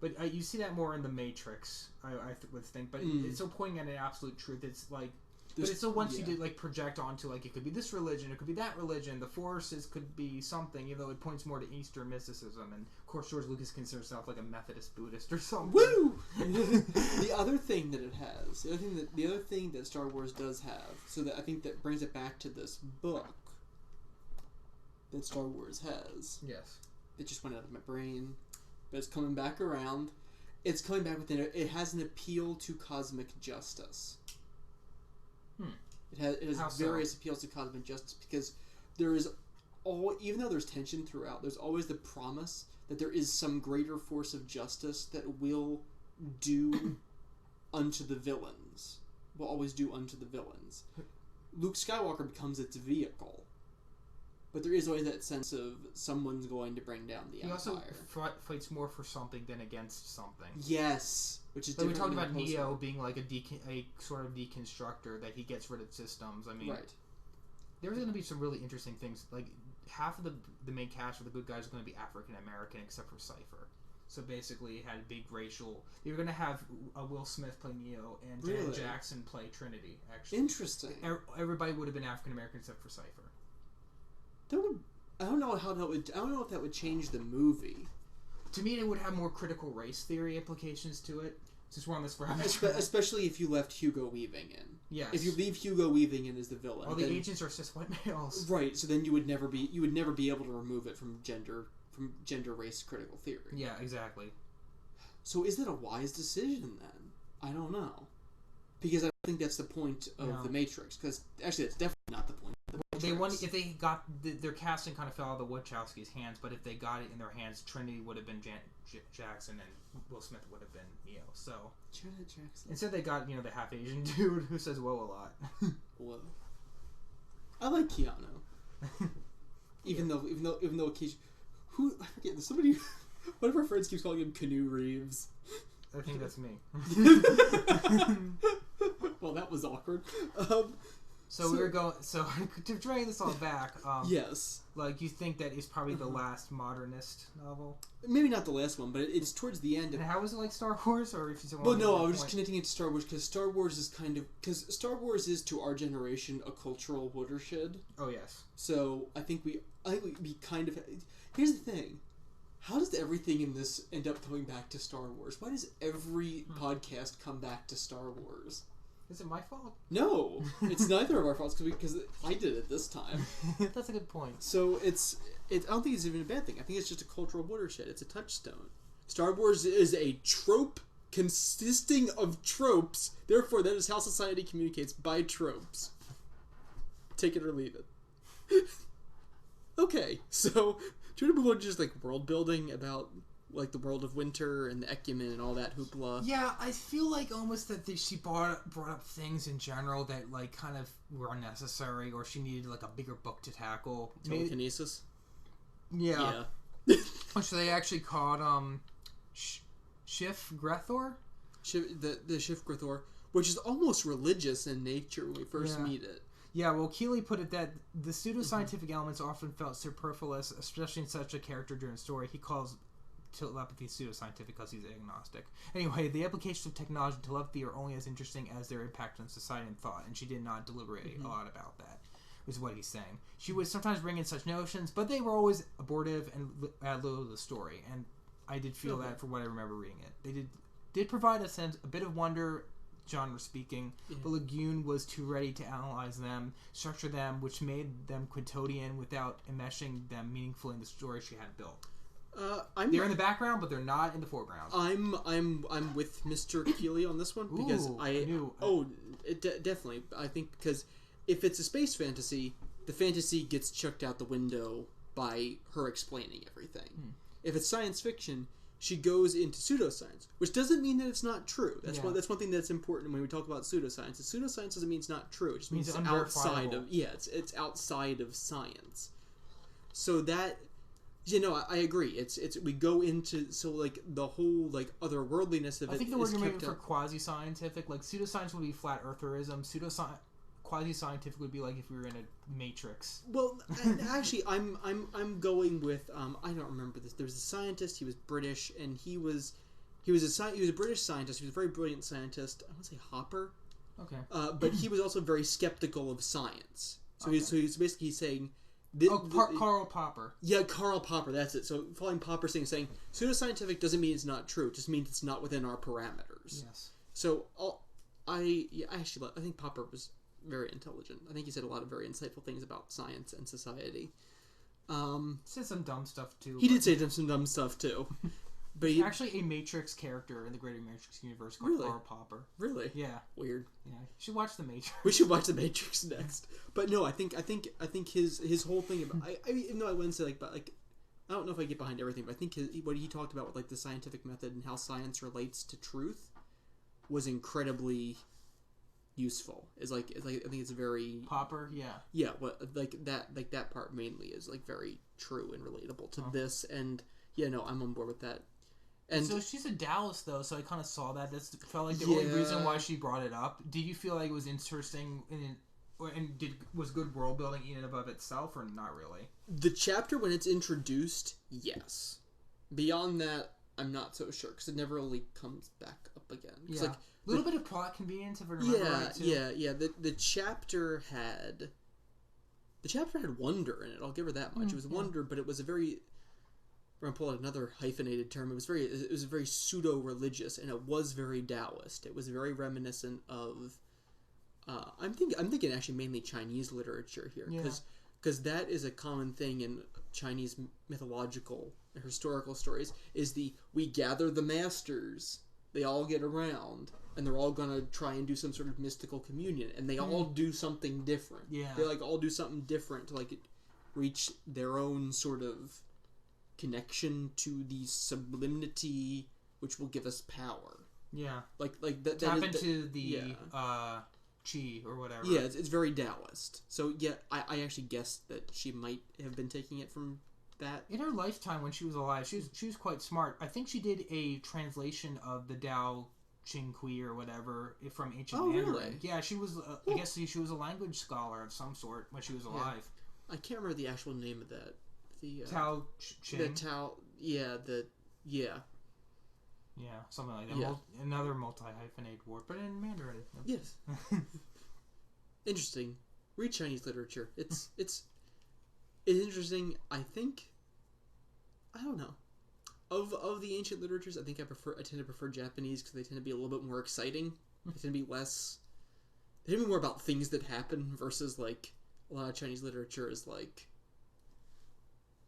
but you see that more in The Matrix, I would think. But it's still pointing at an absolute truth. It's like... But it's still once you did like project onto like it could be this religion, it could be that religion, the forces could be something, even though it points more to Eastern mysticism, and of course George Lucas considers himself like a Methodist Buddhist or something. Woo! The other thing that it has, the other thing that Star Wars does have, so that I think that brings it back to this book that Star Wars has. Yes. It just went out of my brain, but it's coming back around. It's coming back within it. It has an appeal to cosmic justice. It has various appeals to cosmic justice, because there is even though there's tension throughout, there's always the promise that there is some greater force of justice that will do unto the villains. Will always do unto the villains. Luke Skywalker becomes its vehicle, but there is always that sense of someone's going to bring down the Empire. He also fights more for something than against something. Yes. Which is like we talked about Neo being like a sort of deconstructor, that he gets rid of systems. I mean, there's going to be some really interesting things. Like half of the main cast of the good guys are going to be African American, except for Cypher. So basically, it had a big racial. They were going to have Will Smith play Neo and Dan Jackson play Trinity. Actually, interesting. Everybody would have been African American except for Cypher. That would. I don't know if that would change the movie. To me, it would have more critical race theory implications to it. Just run this forever. Especially if you left Hugo Weaving in. Yes. If you leave Hugo Weaving in as the villain, all the agents are cis white males. Right. So then you would never be able to remove it from gender race critical theory. Yeah, exactly. So is that a wise decision then? I don't know, because I don't think that's the point of the Matrix. Because actually, that's definitely not the point of the Matrix. If they got their casting kind of fell out of the Wachowskis' hands, but if they got it in their hands, Trinity would have been Jackson and Will Smith would have been Neo. So Janet Jackson. Instead, they got the half Asian dude who says "whoa" a lot. Whoa. I like Keanu. even though occasionally, I forget. There's somebody. One of our friends keeps calling him Canoe Reeves. I think that's me. Well, that was awkward. So we were going. So to drag this all back. Yes. Like you think that is probably the last modernist novel? Maybe not the last one, but it's towards the end. And how is it like Star Wars, or if you? Well, no, I was just connecting it to Star Wars because Star Wars is to our generation a cultural watershed. Oh yes. So I think we kind of. Here's the thing. How does everything in this end up coming back to Star Wars? Why does every podcast come back to Star Wars? Is it my fault? No, it's neither of our faults because I did it this time. That's a good point. So I don't think it's even a bad thing. I think it's just a cultural watershed. It's a touchstone. Star Wars is a trope consisting of tropes. Therefore, that is how society communicates, by tropes. Take it or leave it. Okay, so do you want to move on to just like world building about like the world of winter and the Ecumen and all that hoopla? Yeah, I feel like almost that she brought up things in general that like kind of were unnecessary, or she needed like a bigger book to tackle. Telekinesis. Yeah. Which they actually called Schiff Grethor. The Schiff Grethor, which is almost religious in nature when we first meet it. Yeah, well, Keeley put it that the pseudoscientific elements often felt superfluous, especially in such a character-driven story. He calls telepathy pseudoscientific because he's agnostic. Anyway, the applications of technology and telepathy are only as interesting as their impact on society and thought, and she did not deliberate a lot about that, is what he's saying. She would sometimes bring in such notions, but they were always abortive and add little to the story, and I did feel that from what I remember reading it. They did provide a bit of wonder, genre speaking, but LeGuin was too ready to analyze them, structure them, which made them quotidian without enmeshing them meaningfully in the story she had built. They're in the background, but they're not in the foreground. I'm with Mr. Keeley on this one because definitely. I think because if it's a space fantasy, the fantasy gets chucked out the window by her explaining everything. If it's science fiction, she goes into pseudoscience, which doesn't mean that it's not true. That's one thing that's important when we talk about pseudoscience. Pseudoscience doesn't mean it's not true. It just means it's outside of it's outside of science. So that I agree. It's we go into like the whole like otherworldliness of it. I think the word you're making for quasi-scientific, like pseudoscience would be flat eartherism. Quasi-scientific would be like if we were in a matrix. Well, actually, I'm going with I don't remember this. There was a scientist. He was British, and he was a British scientist. He was a very brilliant scientist. I want to say Hopper. Okay. But he was also very skeptical of science. So he's basically saying. Karl Popper. Yeah, Karl Popper. That's it. So following Popper saying pseudoscientific doesn't mean it's not true. It just means it's not within our parameters. Yes. So I think Popper was very intelligent. I think he said a lot of very insightful things about science and society. Said some dumb stuff too. He did say some dumb stuff too. But he's actually a Matrix character in the Greater Matrix universe called Karl Popper. Really? Yeah. Weird. Yeah. You should watch The Matrix. We should watch The Matrix next. But no, I think his whole thing about even though I wouldn't say I don't know if I get behind everything, but I think what he talked about with like the scientific method and how science relates to truth was incredibly useful. I think it's very Popper, yeah. What that part mainly is like very true and relatable to this, and I'm on board with that. And so she's a Dallas though, so I kind of saw that. That felt like the only reason why she brought it up. Did you feel like it was interesting was good world building in and above itself, or not really? The chapter when it's introduced, yes. Beyond that, I'm not so sure because it never really comes back up again. Yeah. Like, a little bit of plot convenience, if I remember right, too. Yeah. The chapter had wonder in it. I'll give her that much. It was wonder, but it was a very we're gonna pull out another hyphenated term. It was very pseudo-religious, and it was very Taoist. It was very reminiscent of. I'm thinking actually mainly Chinese literature here, because that is a common thing in Chinese mythological and historical stories. Is we gather the masters, they all get around, and they're all gonna try and do some sort of mystical communion, and they all do something different. Yeah, they all do something different to reach their own sort of connection to the sublimity, which will give us power. Yeah, like that. Tap into the chi or whatever. Yeah, it's very Taoist. So yeah, I actually guessed that she might have been taking it from that. In her lifetime, when she was alive, she was quite smart. I think she did a translation of the Tao Ching Kui or whatever from ancient Mandarin. Really? Yeah, she was. I guess she was a language scholar of some sort when she was alive. I can't remember the actual name of that. The Tao Ching. The Tao. Yeah. Yeah, something like that. Yeah. Another multi-hyphenated word, but in Mandarin. Yes. Interesting. Read Chinese literature. It's interesting. I think. I don't know. Of the ancient literatures, I think I tend to prefer Japanese because they tend to be a little bit more exciting. They tend to be less. They tend to be more about things that happen versus like a lot of Chinese literature is like.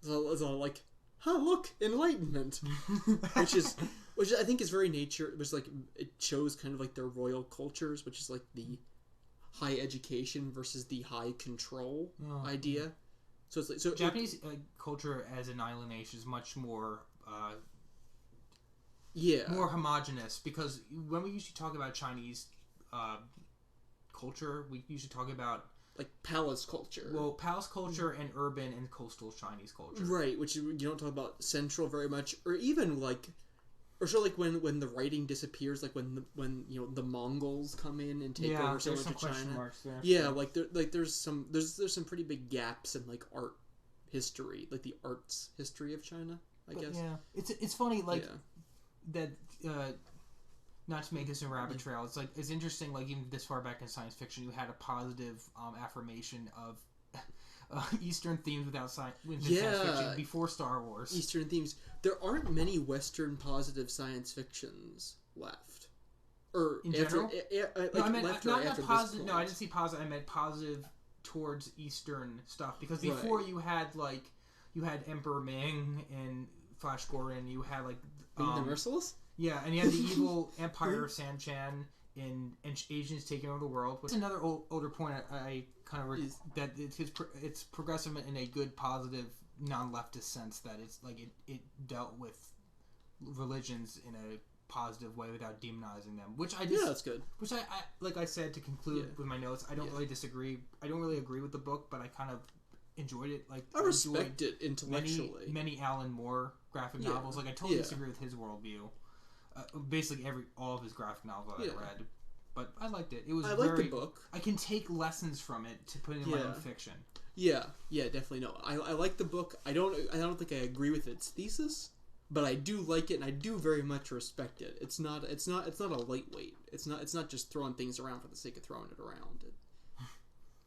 It's all like, look, enlightenment, which I think is very nature. It was like it shows kind of like their royal cultures, which is like the high education versus the high control idea. So it's like Japanese culture as an island nation is much more more homogenous, because when we usually talk about Chinese culture, we usually talk about like palace culture. Well, palace culture and urban and coastal Chinese culture. Right, which you don't talk about central very much, or even like, or so like when the writing disappears, like when the Mongols come in and take over so much of China. Yeah, like there's some pretty big gaps in like art history, like the arts history of China, I guess. Yeah, it's funny that. Not to make this a rabbit trail, it's interesting. Like even this far back in science fiction, you had a positive affirmation of Eastern themes without science fiction before Star Wars. Eastern themes. There aren't many Western positive science fictions left. Or in general? I meant not positive. No, I didn't see positive. I meant positive towards Eastern stuff, because before you had Emperor Ming and Flash Gordon. You had like the Merciless. Yeah, and you had the evil Empire of San-Chan and Asians taking over the world. That's another older point I kind of that it's progressive in a good, positive, non-leftist sense, that it's like it dealt with religions in a positive way without demonizing them. Which I just that's good. Which I like I said to conclude with my notes, I don't really disagree. I don't really agree with the book, but I kind of enjoyed it. Like I respect it intellectually. Many Alan Moore graphic novels. Like I totally disagree with his worldview. Basically all of his graphic novels I read, but I liked it. It was liked the book. I can take lessons from it to put in my own fiction. Yeah, definitely. No, I like the book. I don't think I agree with its thesis, but I do like it, and I do very much respect it. It's not a lightweight. It's not just throwing things around for the sake of throwing it around.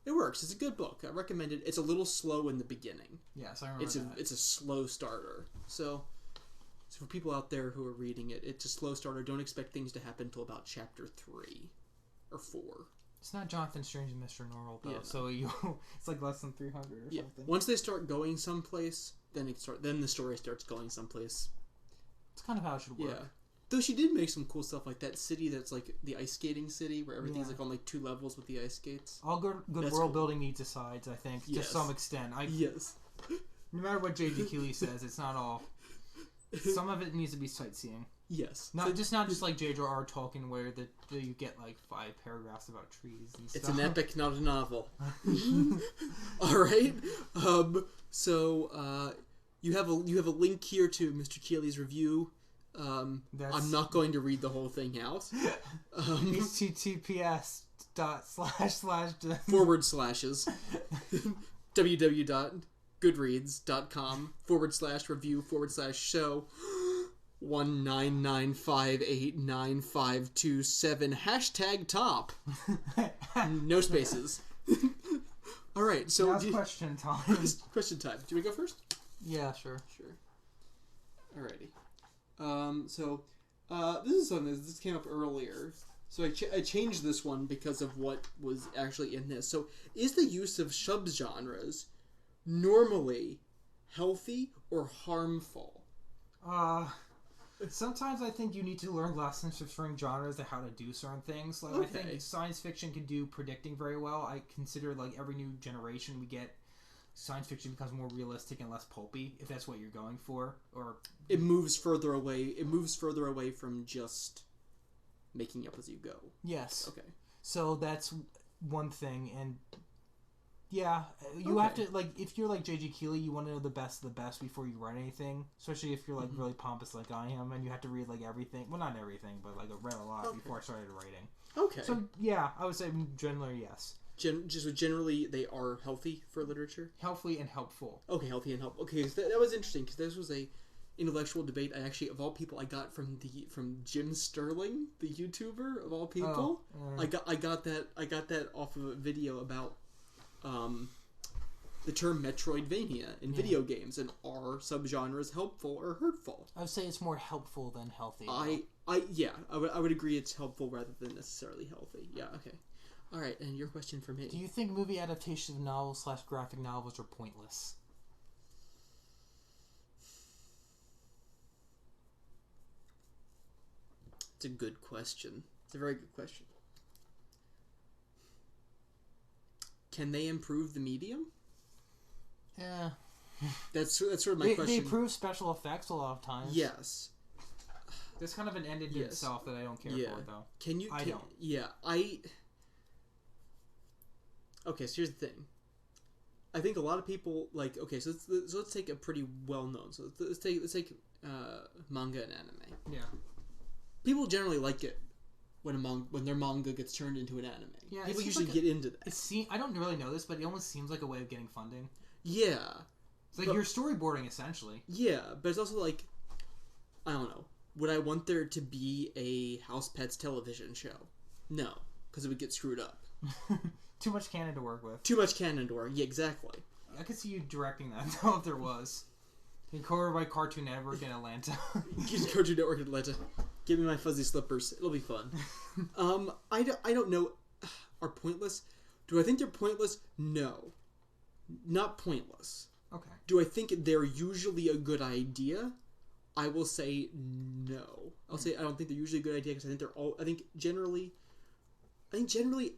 It works. It's a good book. I recommend it. It's a little slow in the beginning. Yes, I remember that. It's a slow starter. So for people out there who are reading it, it's a slow starter. Don't expect things to happen until about chapter 3 or 4. It's not Jonathan Strange and Mr. Norrell, though. So it's like less than 300 or something. Once they start going someplace, then the story starts going someplace. It's kind of how it should work. Yeah. Though she did make some cool stuff, like that city that's like the ice skating city, where everything's like on like 2 levels with the ice skates. All good world building needs asides, I think, to some extent. Yes. No matter what J.G. Keeley says, it's not all. Some of it needs to be sightseeing. Yes. Not just like J.J.R. Tolkien, where you get like 5 paragraphs about trees and stuff. It's an epic, not a novel. All right. So you have a link here to Mr. Keeley's review. I'm not going to read the whole thing out. https:// www.goodreads.com/review/show 199589527 #top. No spaces. All right, so now it's question time. Question time. Do we go first? Yeah, sure. Alrighty. This is something this came up earlier. So I changed this one because of what was actually in this. So, is the use of subgenres normally healthy or harmful? Sometimes I think you need to learn lessons from certain genres and how to do certain things. Like, I think science fiction can do predicting very well. I consider, like, every new generation we get, science fiction becomes more realistic and less pulpy, if that's what you're going for. Or it moves further away. It moves further away from just making up as you go. Yes. Okay. So that's one thing, and yeah, you have to, like, if you're like J.G. Keeley, you want to know the best of the best before you write anything, especially if you're like really pompous like I am, and you have to read like everything. Well, not everything, but like I read a lot before I started writing. Okay. So yeah, I would say generally yes. Generally, they are healthy for literature. Healthy and helpful. Okay, healthy and helpful. Okay, so that was interesting because this was a intellectual debate. I actually, of all people, I got from Jim Sterling, the YouTuber of all people. I got that off of a video about the term Metroidvania in video games, and are subgenres helpful or hurtful? I would say it's more helpful than healthy. I would agree it's helpful rather than necessarily healthy. Yeah, okay. All right, and your question for me. Do you think movie adaptations of novels / graphic novels are pointless? It's a good question. It's a very good question. Can they improve the medium? Yeah. That's sort of my question. They improve special effects a lot of times. Yes. There's kind of an end in itself that I don't care for, though. I don't. Yeah, Okay, so here's the thing. I think a lot of people like. Okay, so let's take a pretty well known. So let's take manga and anime. Yeah. People generally like it when their manga gets turned into an anime. Yeah, people usually get into that. I don't really know this, but it almost seems like a way of getting funding. Yeah. It's like you're storyboarding essentially. Yeah, but it's also like, I don't know. Would I want there to be a House Pets television show? No, because it would get screwed up. Too much canon to work with. Too much canon to work. Yeah, exactly. I could see you directing that, though, if there was. Covered by Cartoon Network in Atlanta. Cartoon Network in Atlanta. Give me my fuzzy slippers. It'll be fun. I don't know. Are pointless? Do I think they're pointless? No. Not pointless. Okay. Do I think they're usually a good idea? I will say no. I'll say I don't think they're usually a good idea because I think generally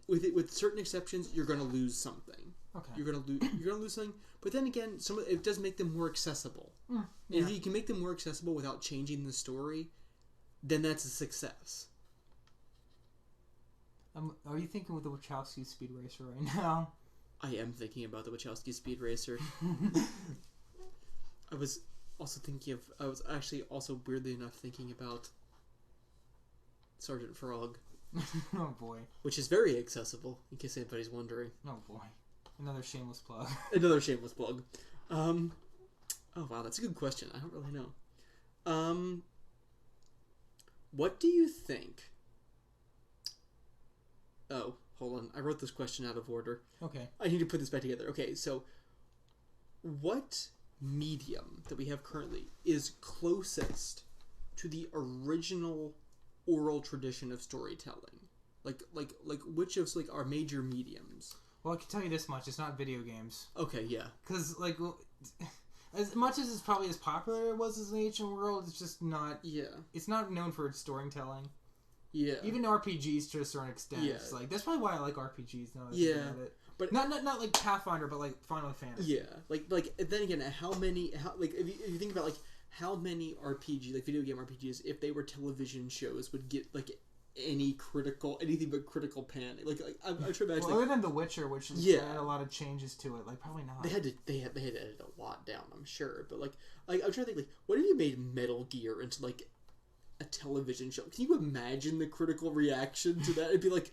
with certain exceptions you're going to lose something. Okay. You're going to lose something, but then again, it does make them more accessible. Yeah. And if you can make them more accessible without changing the story, then that's a success. Are you thinking with the Wachowski Speed Racer right now? I am thinking about the Wachowski Speed Racer. I was actually also weirdly enough thinking about Sergeant Frog. Oh boy. Which is very accessible, in case anybody's wondering. Oh boy. Another shameless plug. Another shameless plug. Oh wow, that's a good question. I don't really know. What do you think? Oh, hold on. I wrote this question out of order. Okay. I need to put this back together. Okay, so what medium that we have currently is closest to the original oral tradition of storytelling? Like which of our major mediums? Well, I can tell you this much: it's not video games. Okay, yeah. Because as much as it's probably as popular it was as the ancient world, it's just not. Yeah. It's not known for its storytelling. Yeah. Even RPGs to a certain extent. Yeah. It's that's probably why I like RPGs now. Yeah. But not like Pathfinder, but like Final Fantasy. Yeah. Like then again, if you think about how many video game RPGs, if they were television shows, would get anything but critical panic. I'm sure imagine. Well, other than The Witcher, which had a lot of changes to it, probably not. They had to edit a lot down, I'm sure. But I'm trying to think what if you made Metal Gear into a television show? Can you imagine the critical reaction to that? It'd be like,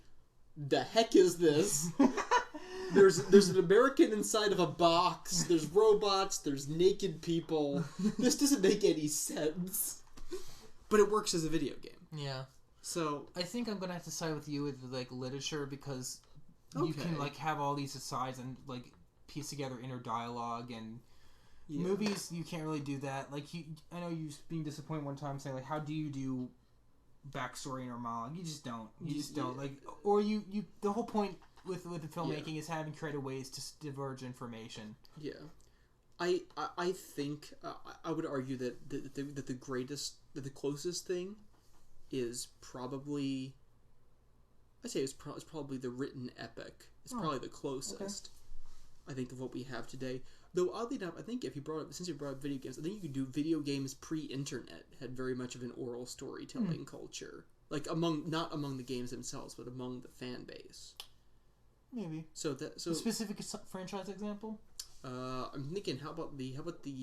the heck is this? There's an American inside of a box. There's robots. There's naked people. This doesn't make any sense. But it works as a video game. Yeah. So I think I'm gonna have to side with you with literature because you can have all these asides and piece together inner dialogue and Yeah. Movies, you can't really do that. Like, I know you being disappointed one time saying, like, how do you do backstory in a monologue? You just don't. You just don't. Like, or you the whole point with the filmmaking is having creative ways to diverge information. Yeah. I think I would argue that the closest thing is probably, I'd say it's probably the written epic. It's probably the closest, I think, of what we have today. Though oddly enough, I think since you brought up video games, I think you could do video games pre-internet had very much of an oral storytelling culture, like not among the games themselves, but among the fan base. Maybe. So a specific franchise example. I'm thinking, how about the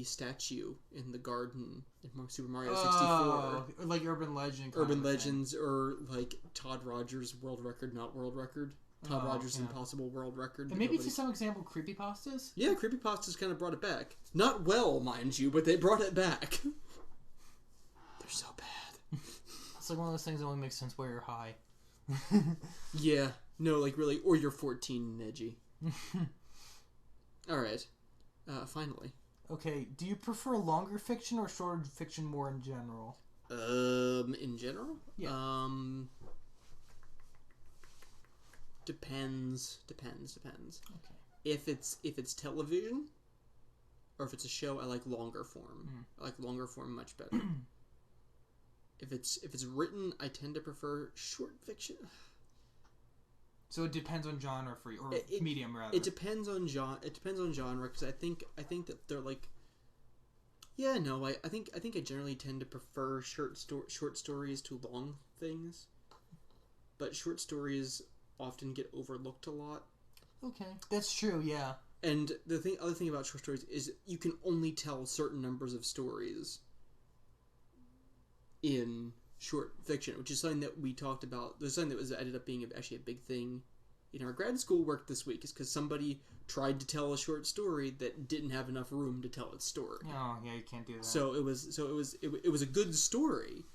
statue in the garden in Super Mario 64? Oh, like Urban Legends, or like Todd Rogers' world record, not world record. Todd Rogers' impossible world record. And maybe to some example, creepypastas? Yeah, creepypastas kind of brought it back. Not well, mind you, but they brought it back. They're so bad. It's like one of those things that only makes sense while you're high. Yeah. No, like really, or you're 14 and edgy. Alright. Finally. Okay, do you prefer longer fiction or shorter fiction more in general? In general? Yeah. Depends. Okay. If it's television, or if it's a show, I like longer form. I like longer form much better. If it's written, I tend to prefer short fiction. So it depends on genre for you, or medium rather. It depends on genre. It depends on genre, because I think that they're like. Yeah, no, I think I generally tend to prefer short stories to long things, but short stories often get overlooked a lot. Okay, that's true. Yeah. And the other thing about short stories is you can only tell certain numbers of stories in short fiction, which is something that we talked about. There's something that ended up being actually a big thing in our grad school work this week, is because somebody tried to tell a short story that didn't have enough room to tell its story. Oh, yeah, you can't do that. So it was a good story.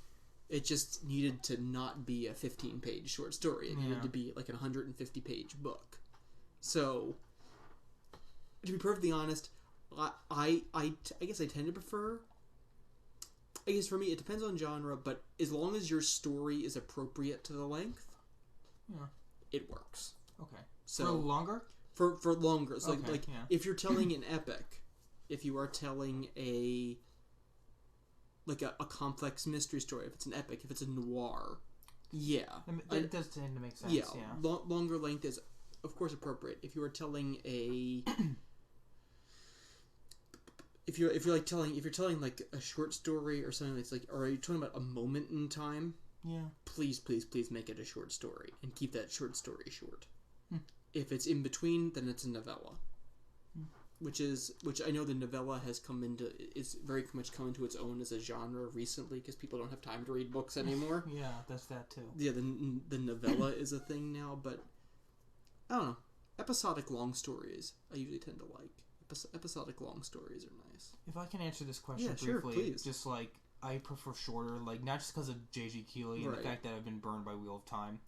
It just needed to not be a 15-page short story. It needed to be like a 150-page book. So, to be perfectly honest, I guess I tend to prefer. I guess for me, it depends on genre, but as long as your story is appropriate to the length, it works. Okay. So for longer? For longer. So if you're telling an epic, if you are telling a complex mystery story, if it's an epic, if it's a noir, That does tend to make sense. Yeah, yeah. Longer length is, of course, appropriate. If you are telling a if you're telling like a short story or something that's like, or are you talking about a moment in time? Yeah. Please make it a short story and keep that short story short. If it's in between, then it's a novella. Which I know the novella is very much come into its own as a genre recently, because people don't have time to read books anymore. Yeah, that's that too. Yeah, the novella is a thing now, but I don't know. Episodic long stories I usually tend to like. Episodic long stories are nice. If I can answer this question briefly, sure, please. Just like I prefer shorter, like not just because of J.G. Keeley and the fact that I've been burned by Wheel of Time.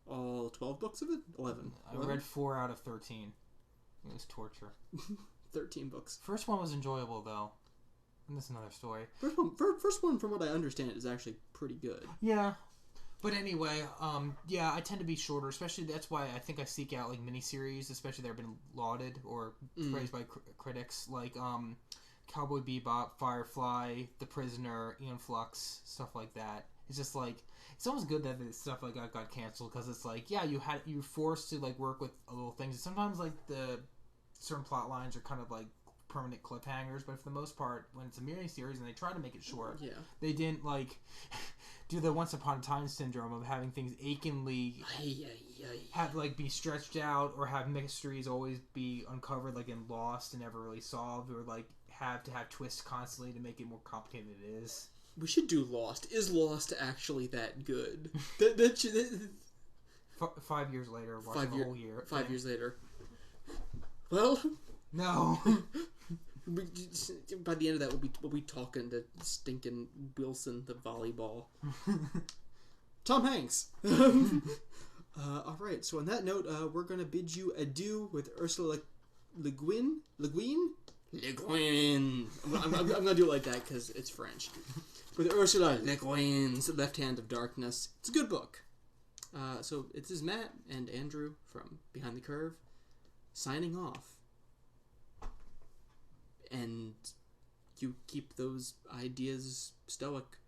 All 12 books of it? 11. I read 4 out of 13. It was torture. 13 books. First one was enjoyable though, and that's another story. First one, from what I understand, is actually pretty good. Yeah. But anyway, I tend to be shorter, especially that's why I think I seek out like miniseries, especially that have been lauded or praised by critics, like Cowboy Bebop, Firefly, The Prisoner, Aeon Flux, stuff like that. It's just like, it's almost good that this stuff like got canceled, because it's like, yeah, you're forced to like work with little things. And sometimes like the certain plot lines are kind of like permanent cliffhangers, but for the most part, when it's a miniseries and they try to make it short, they didn't like do the Once Upon a Time syndrome of having things achingly have like be stretched out, or have mysteries always be uncovered like in Lost and never really solved, or like have to have twists constantly to make it more complicated than it is. We should do Lost. Is Lost actually that good? 5 years later, watching the whole year. 5 years later. Well, no. By the end of that, we'll be talking to stinking Wilson, the volleyball. Tom Hanks. All right. So on that note, we're gonna bid you adieu with Ursula Le Guin. LeGuin. I'm gonna do it like that because it's French. With Ursula Le Guin's Left Hand of Darkness. It's a good book. So this is Matt and Andrew from Behind the Curve signing off. And you keep those ideas stoic.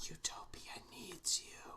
Utopia needs you.